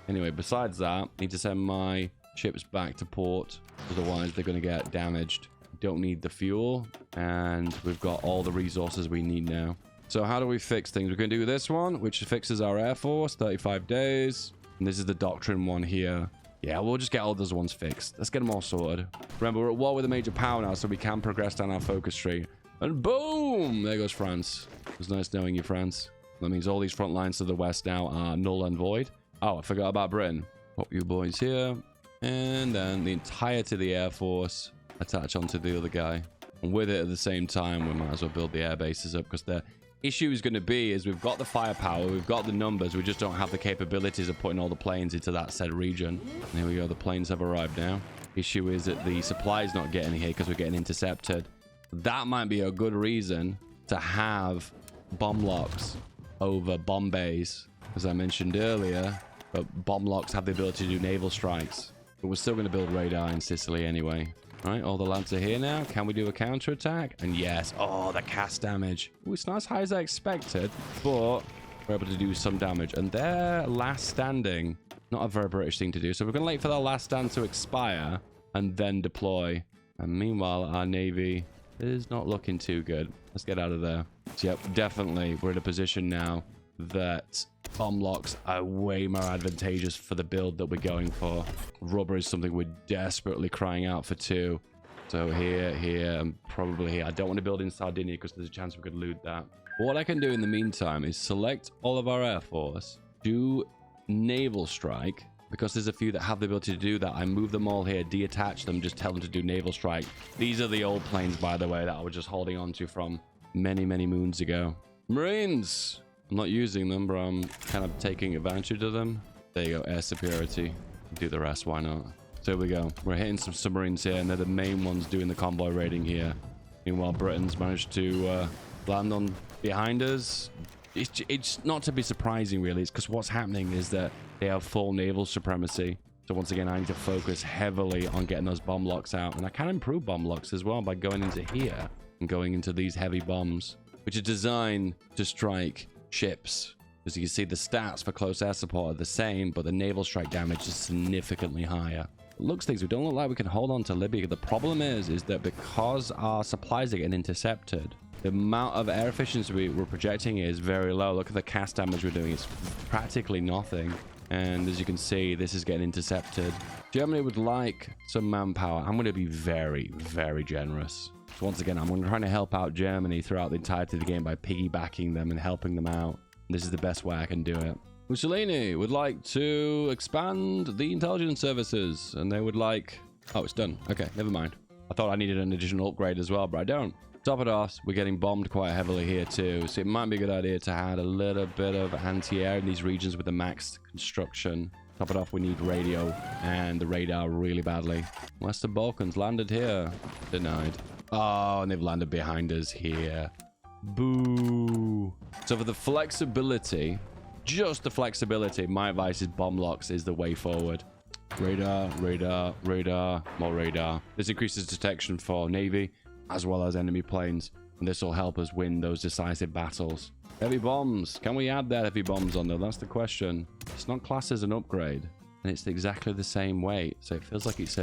Anyway, besides that, I need to send my ships back to port. Otherwise, they're going to get damaged. Don't need the fuel. And we've got all the resources we need now. So how do we fix things? We're going to do this one, which fixes our Air Force, 35 days. And this is the doctrine one here. Yeah, we'll just get all those ones fixed. Let's get them all sorted. Remember, we're at war with a major power now, so we can progress down our focus tree. And boom! There goes France. It was nice knowing you, France. That means all these front lines to the west now are null and void. Oh, I forgot about Britain. Pop you boys here. And then the entirety of the Air Force attach onto the other guy. And with it at the same time, we might as well build the air bases up, because the issue is going to be is we've got the firepower, we've got the numbers, we just don't have the capabilities of putting all the planes into that said region. And here we go, the planes have arrived now. Issue is that the supply is not getting here because we're getting intercepted. That might be a good reason to have bomb locks over bomb bays, as I mentioned earlier. But bomb locks have the ability to do naval strikes. But we're still going to build radar in Sicily anyway. All right, all the lads are here now. Can we do a counterattack? And yes. Oh, the CAS damage. Ooh, it's not as high as I expected, but we're able to do some damage. And they're last standing. Not a very British thing to do. So we're going to wait for the last stand to expire and then deploy. And meanwhile, our Navy is not looking too good. Let's get out of there. So, yep, definitely. We're in a position now that bomb locks are way more advantageous for the build that we're going for. Rubber is something we're desperately crying out for too. So here, and probably here. I don't want to build in Sardinia because there's a chance we could loot that. But what I can do in the meantime is select all of our Air Force, do naval strike. Because there's a few that have the ability to do that, I move them all here, detach them, just tell them to do naval strike. These are the old planes, by the way, that I was just holding on to from many, many moons ago. Marines! I'm not using them, but I'm kind of taking advantage of them. There you go, air superiority. Do the rest, why not? So here we go. We're hitting some submarines here, and they're the main ones doing the convoy raiding here. Meanwhile, Britain's managed to land on behind us. It's not to be surprising, really. It's because what's happening is that they have full naval supremacy. So once again, I need to focus heavily on getting those bomb locks out. And I can improve bomb locks as well by going into here and going into these heavy bombs, which are designed to strike ships. As you can see, the stats for close air support are the same, but the naval strike damage is significantly higher. It looks things, we don't look like we can hold on to Libya. The problem is that because our supplies are getting intercepted, the amount of air efficiency we're projecting is very low. Look at the CAS damage we're doing. It's practically nothing. And as you can see, this is getting intercepted. Germany would like some manpower. I'm going to be very, very generous. So once again, I'm trying to help out Germany throughout the entirety of the game by piggybacking them and helping them out. This is the best way I can do it. Mussolini would like to expand the intelligence services. And they would like... Oh, it's done. Okay, never mind. I thought I needed an additional upgrade as well, but I don't. Top it off, we're getting bombed quite heavily here too, so it might be a good idea to add a little bit of anti-air in these regions with the maxed construction. Top it off, we need radio and the radar really badly. Western Balkans landed here. Denied. Oh, and they've landed behind us here. Boo. So for the flexibility, just the flexibility, my advice is bomb locks is the way forward. Radar, radar, radar, more radar. This increases detection for Navy as well as enemy planes, and this will help us win those decisive battles. Heavy bombs. Can we add that heavy bombs on there? That's the question. It's not classed as an upgrade, and it's exactly the same weight, so it feels like it's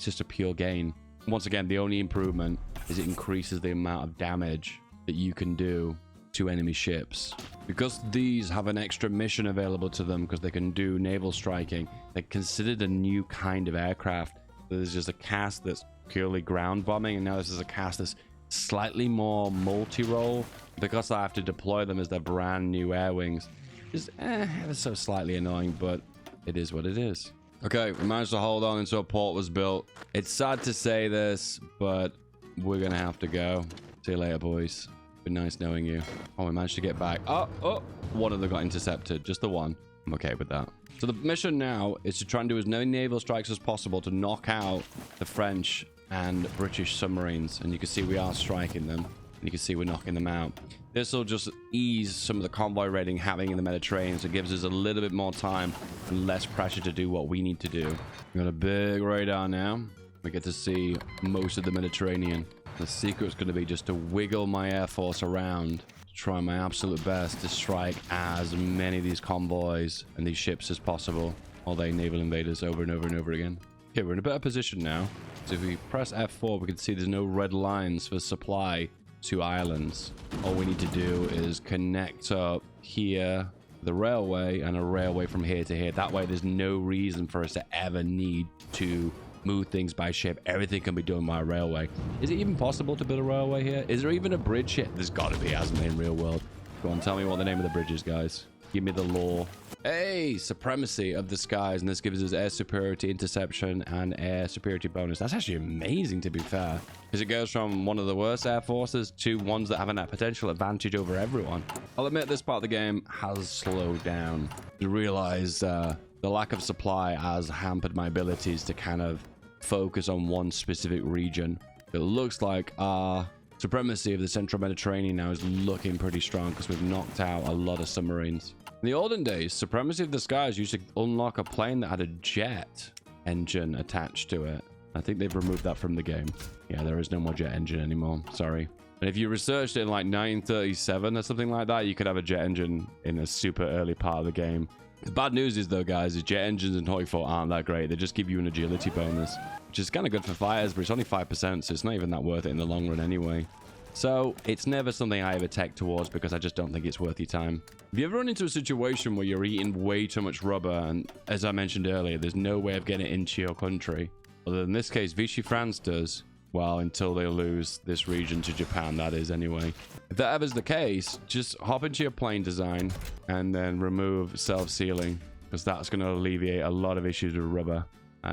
just a pure gain. Once again, the only improvement is it increases the amount of damage that you can do to enemy ships. Because these have an extra mission available to them because they can do naval striking, they're considered a new kind of aircraft. There's just a CAS that's purely ground bombing, and now this is a CAS that's slightly more multi-role. Because I have to deploy them as their brand new air wings, is ever so slightly annoying, but it is what it is. Okay, we managed to hold on until a port was built. It's sad to say this, but we're gonna have to go. See you later, boys. Been nice knowing you. Oh, we managed to get back. Oh, one of them got intercepted. Just the one. I'm okay with that. So the mission now is to try and do as many naval strikes as possible to knock out the French and British submarines. And you can see we are striking them. And you can see we're knocking them out. This will just ease some of the convoy raiding happening in the Mediterranean. So it gives us a little bit more time and less pressure to do what we need to do. We've got a big radar now. We get to see most of the Mediterranean. The secret's going to be just to wiggle my air force around. Try my absolute best to strike as many of these convoys and these ships as possible. All they naval invaders over and over and over again. Okay, we're in a better position now. So if we press F4, we can see there's no red lines for supply to islands. All we need to do is connect up here, the railway, and a railway from here to here. That way there's no reason for us to ever need to move things by ship. Everything can be done by railway. Is it even possible to build a railway here? Is there even a bridge here? There's got to be, hasn't it, in real world? Go on, tell me what the name of the bridge is, guys. Give me the lore. Hey, supremacy of the skies, and this gives us air superiority, interception, and air superiority bonus. That's actually amazing, to be fair, because it goes from one of the worst air forces to ones that have a potential advantage over everyone. I'll admit this part of the game has slowed down. You realize the lack of supply has hampered my abilities to kind of focus on one specific region. It looks like our supremacy of the central Mediterranean now is looking pretty strong because we've knocked out a lot of submarines. In the olden days, supremacy of the skies used to unlock a plane that had a jet engine attached to it. I think they've removed that from the game. Yeah, there is no more jet engine anymore. Sorry. And if you researched it in like 937 or something like that, you could have a jet engine in a super early part of the game. The bad news is, though, guys, is jet engines in Toyfort aren't that great. They just give you an agility bonus, which is kind of good for fighters, but it's only 5%, so it's not even that worth it in the long run anyway. So it's never something I ever tech towards because I just don't think it's worth your time. If you ever run into a situation where you're eating way too much rubber, and as I mentioned earlier, there's no way of getting it into your country, other than this case, Vichy France does, well, until they lose this region to Japan, that is, anyway. If that ever's the case, just hop into your plane design and then remove self-sealing, because that's going to alleviate a lot of issues with rubber.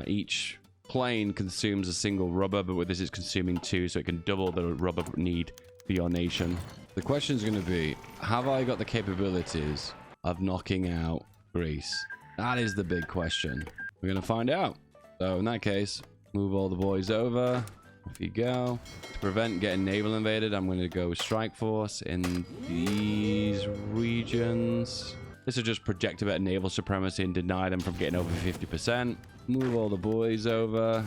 Each plane consumes a single rubber, but with this it's consuming two, so it can double the rubber need for your nation. The question is going to be, have I got the capabilities of knocking out Greece? That is the big question. We're going to find out. So in that case, move all the boys over. Off you go. To prevent getting naval invaded, I'm going to go strike force in these regions. This will just project a bit of naval supremacy and deny them from getting over 50%. Move all the boys over.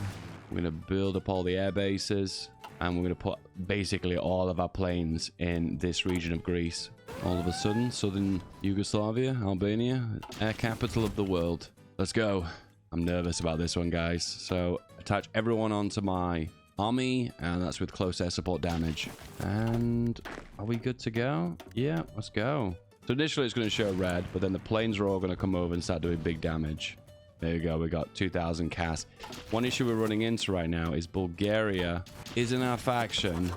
We're going to build up all the air bases. And we're going to put basically all of our planes in this region of Greece. All of a sudden, southern Yugoslavia, Albania, air capital of the world. Let's go. I'm nervous about this one, guys. So attach everyone onto my army, and that's with close air support damage. And are we good to go? Yeah, let's go. So initially it's going to show red, but then the planes are all going to come over and start doing big damage. There you go, we got 2,000 CAS. One issue we're running into right now is Bulgaria is in our faction,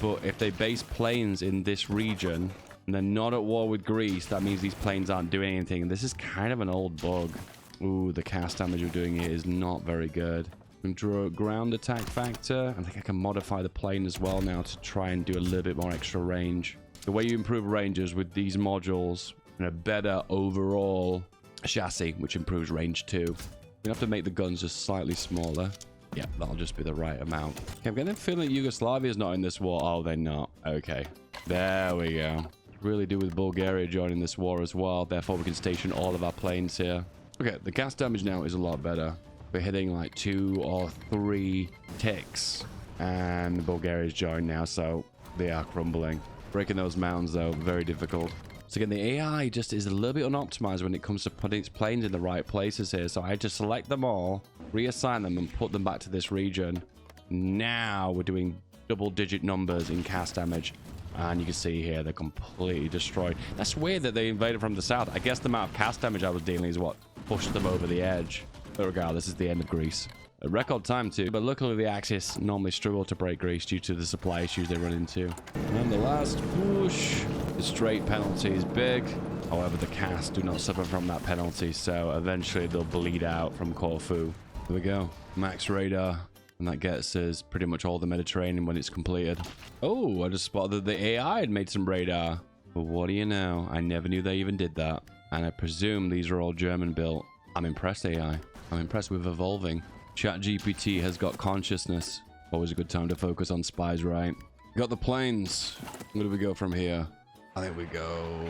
but if they base planes in this region and they're not at war with Greece, that means these planes aren't doing anything. And this is kind of an old bug. Ooh, the CAS damage we're doing here is not very good. And draw a ground attack factor. I think I can modify the plane as well now to try and do a little bit more extra range. The way you improve range is with these modules and a better overall chassis, which improves range too. We have to make the guns just slightly smaller. Yeah, that'll just be the right amount. Okay, I'm getting a feeling Yugoslavia's not in this war. Oh, they're not. Okay, there we go. Really do with Bulgaria joining this war as well. Therefore, we can station all of our planes here. Okay, the gas damage now is a lot better. We're hitting like 2 or 3 ticks, and Bulgaria's joined now, so they are crumbling. Breaking those mounds, though, very difficult. So again, the AI just is a little bit unoptimized when it comes to putting its planes in the right places here. So I just select them all, reassign them, and put them back to this region. Now we're doing double-digit numbers in CAS damage. And you can see here, they're completely destroyed. That's weird that they invaded from the south. I guess the amount of CAS damage I was dealing is what pushed them over the edge. But regardless, this is the end of Greece. A record time too, but luckily the Axis normally struggle to break Greece due to the supply issues they run into. And the last push, the straight penalty is big. However, the CAS do not suffer from that penalty, so eventually they'll bleed out from Corfu. Here we go. Max radar. And that gets us pretty much all the Mediterranean when it's completed. Oh, I just spotted that the AI had made some radar. But what do you know? I never knew they even did that. And I presume these are all German built. I'm impressed, AI. I'm impressed with evolving. ChatGPT has got consciousness. Always a good time to focus on spies, right? Got the planes. Where do we go from here? I think we go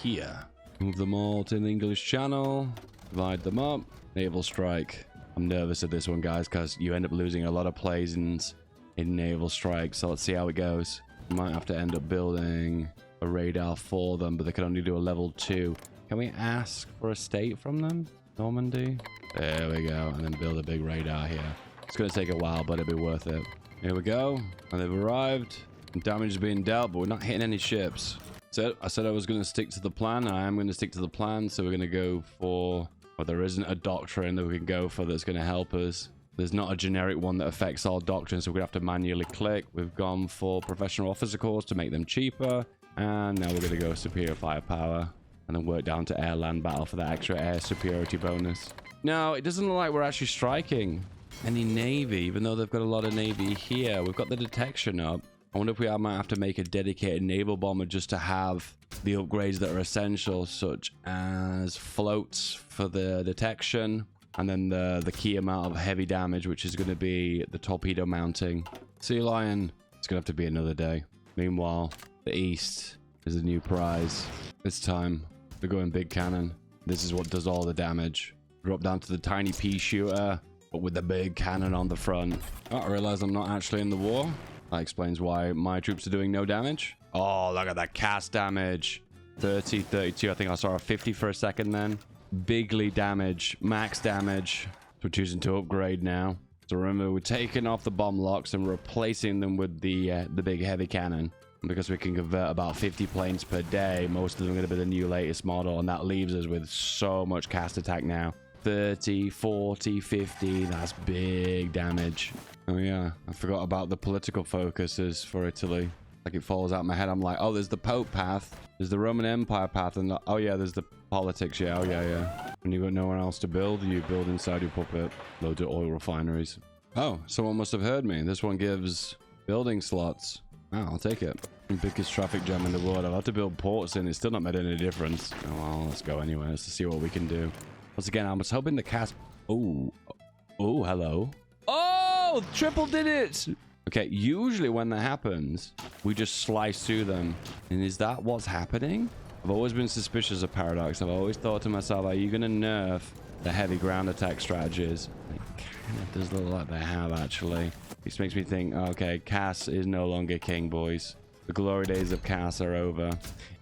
here. Move them all to the English Channel. Divide them up. Naval strike. I'm nervous of this one, guys, because you end up losing a lot of planes in naval strike. So let's see how it goes. We might have to end up building a radar for them, but they can only do a level 2. Can we ask for a state from them? Normandy? There we go. And then build a big radar here. It's going to take a while, but it'll be worth it. Here we go. And they've arrived. Damage is being dealt, but we're not hitting any ships. So I said I was going to stick to the plan, and I am going to stick to the plan. So we're going to go for... Well, there isn't a doctrine that we can go for that's going to help us. There's not a generic one that affects all doctrines, so we're going to have to manually click. We've gone for professional officer corps to make them cheaper. And now we're going to go superior firepower. And then work down to air-land battle for that extra air superiority bonus. No, it doesn't look like we're actually striking any navy, even though they've got a lot of navy here. We've got the detection up. I wonder if we might have to make a dedicated naval bomber just to have the upgrades that are essential, such as floats for the detection, and then the key amount of heavy damage, which is going to be the torpedo mounting. Sea Lion, it's going to have to be another day. Meanwhile, the East is a new prize. This time, we're going big cannon. This is what does all the damage. Drop down to the tiny pea shooter, but with the big cannon on the front. Oh, I realize I'm not actually in the war. That explains why my troops are doing no damage. Oh, look at that CAS damage. 30, 32. I think I saw a 50 for a second then. Bigly damage. Max damage. We're choosing to upgrade now. So remember, we're taking off the bomb locks and replacing them with the big heavy cannon. And because we can convert about 50 planes per day, most of them are going to be the new latest model. And that leaves us with so much cast attack now. 30, 40, 50. That's big damage. Oh yeah, I forgot about the political focuses for Italy. Like it falls out of my head. I'm like, oh, there's the Pope path. There's the Roman Empire path. And oh yeah, there's the politics. Yeah, oh yeah. When you've got nowhere else to build, you build inside your puppet. Loads of oil refineries. Oh, someone must have heard me. This one gives building slots. Oh, I'll take it. Biggest traffic jam in the world. I've had to build ports in. It's still not made any difference. Oh, well, let's go anyway. Let's see what we can do. Once again, I was hoping the CAS... Oh, hello. Oh, triple did it. Okay, usually when that happens, we just slice through them. And is that what's happening? I've always been suspicious of Paradox. I've always thought to myself, are you going to nerf the heavy ground attack strategies? It kind of does look like they have, actually. This makes me think, okay, CAS is no longer king, boys. The glory days of CAS are over.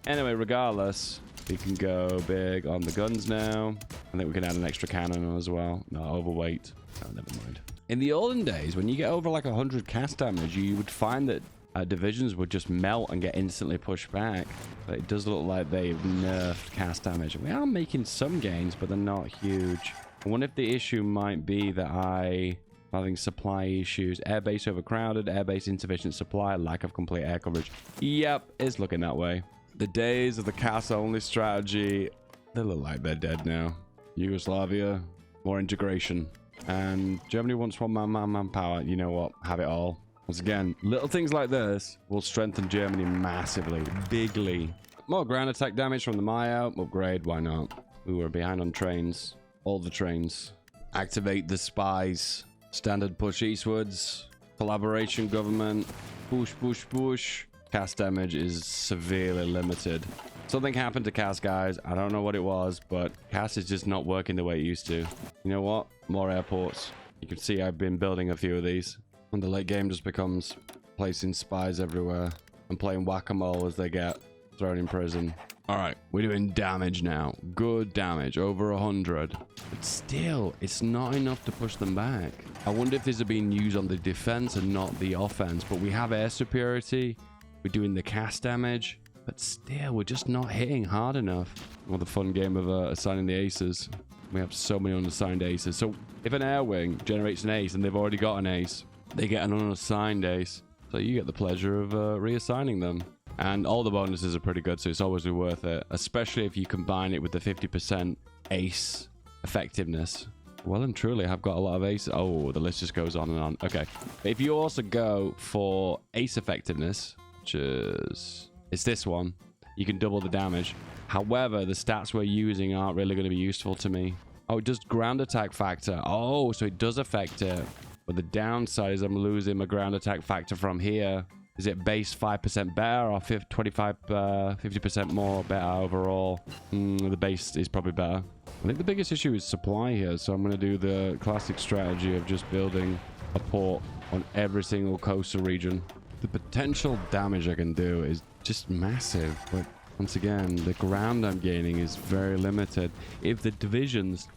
Anyway, regardless, we can go big on the guns now. I think we can add an extra cannon as well. No, overweight. Oh, never mind. In the olden days, when you get over like 100 CAS damage, you would find that divisions would just melt and get instantly pushed back. But it does look like they've nerfed CAS damage. We are making some gains, but they're not huge. I wonder if the issue might be that I'm having supply issues. Airbase overcrowded, airbase insufficient supply, lack of complete air coverage. Yep, it's looking that way. The days of the CAS only strategy, they look like they're dead now. Yugoslavia, more integration. And Germany wants one man power. You know what? Have it all. Once again, little things like this will strengthen Germany massively, bigly. More ground attack damage from the Maya. Upgrade, why not? We were behind on trains. All the trains. Activate the spies. Standard push eastwards. Collaboration government. Push, push, push. CAS damage is severely limited. Something happened to CAS, guys. I don't know what it was, but CAS is just not working the way it used to. You know what? More airports. You can see I've been building a few of these. And the late game just becomes placing spies everywhere and playing whack-a-mole as they get thrown in prison. All right, we're doing damage now. Good damage, over 100. But still, it's not enough to push them back. I wonder if these are being used on the defense and not the offense. But we have air superiority. We're doing the CAS damage. But still, we're just not hitting hard enough. Well, the fun game of assigning the aces. We have so many unassigned aces. So if an air wing generates an ace and they've already got an ace, they get an unassigned ace. So you get the pleasure of reassigning them. And all the bonuses are pretty good, so it's always worth it, especially if you combine it with the 50% ace effectiveness. Well and truly, I've got a lot of ace. Oh, the list just goes on and on. Okay. But if you also go for ace effectiveness, which is it's this one, you can double the damage. However, the stats we're using aren't really going to be useful to me. Oh, it does ground attack factor. Oh, so it does affect it. But the downside is I'm losing my ground attack factor from here. Is it base 5% better or 50% more better overall? The base is probably better. I think the biggest issue is supply here, so I'm going to do the classic strategy of just building a port on every single coastal region. The potential damage I can do is just massive, but once again, the ground I'm gaining is very limited. If the divisions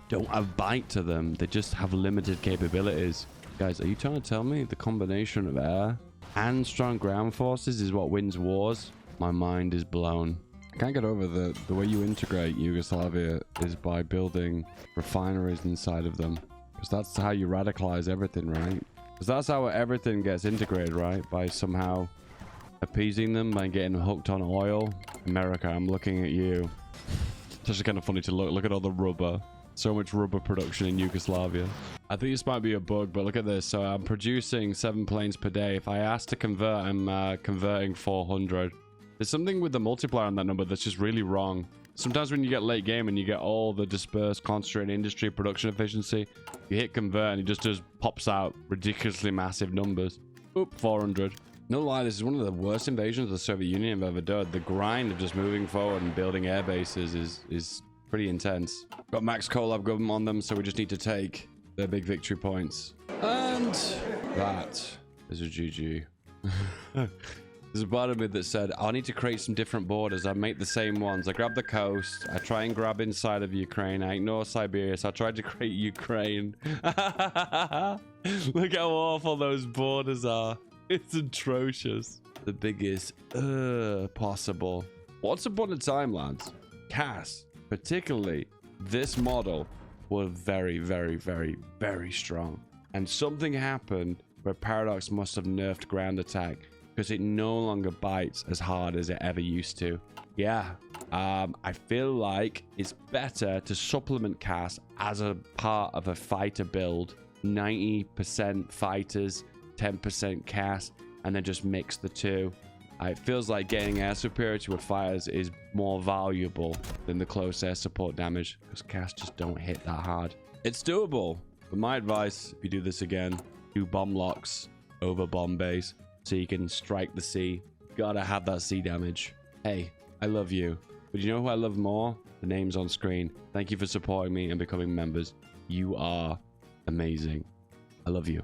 don't have bite to them, they just have limited capabilities. Guys, are you trying to tell me the combination of air and strong ground forces is what wins wars? My mind is blown. I can't get over the way you integrate Yugoslavia is by building refineries inside of them. Because that's how you radicalize everything, right? Because that's how everything gets integrated, right? By somehow appeasing them by getting hooked on oil. America, I'm looking at you. It's actually kind of funny to look. Look at all the rubber. So much rubber production in Yugoslavia. I think this might be a bug, but look at this. So I'm producing 7 planes per day. If I ask to convert, I'm converting 400. There's something with the multiplier on that number that's just really wrong. Sometimes when you get late game and you get all the dispersed, concentrated industry production efficiency, you hit convert and it just pops out ridiculously massive numbers. Oop, 400. No lie, this is one of the worst invasions of the Soviet Union I've ever done. The grind of just moving forward and building air bases is pretty intense. Got max collab government on them, so we just need to take their big victory points. And that is a GG. There's a part of me that said, I need to create some different borders. I make the same ones. I grab the coast. I try and grab inside of Ukraine. I ignore Siberia, so I tried to create Ukraine. Look how awful those borders are. It's atrocious. The biggest possible. Once upon a time, lads, CAS, particularly this model, were very, very, very, very strong. And something happened where Paradox must have nerfed ground attack because it no longer bites as hard as it ever used to. Yeah, I feel like it's better to supplement CAS as a part of a fighter build. 90% fighters, 10% CAS, and then just mix the two. It feels like getting air superiority with fighters is more valuable than the close air support damage because CAS just don't hit that hard. It's doable, but my advice, if you do this again, do bomb locks over bomb base so you can strike the sea. Gotta have that sea damage. Hey, I love you, but you know who I love more? The names on screen. Thank you for supporting me and becoming members. You are amazing. I love you.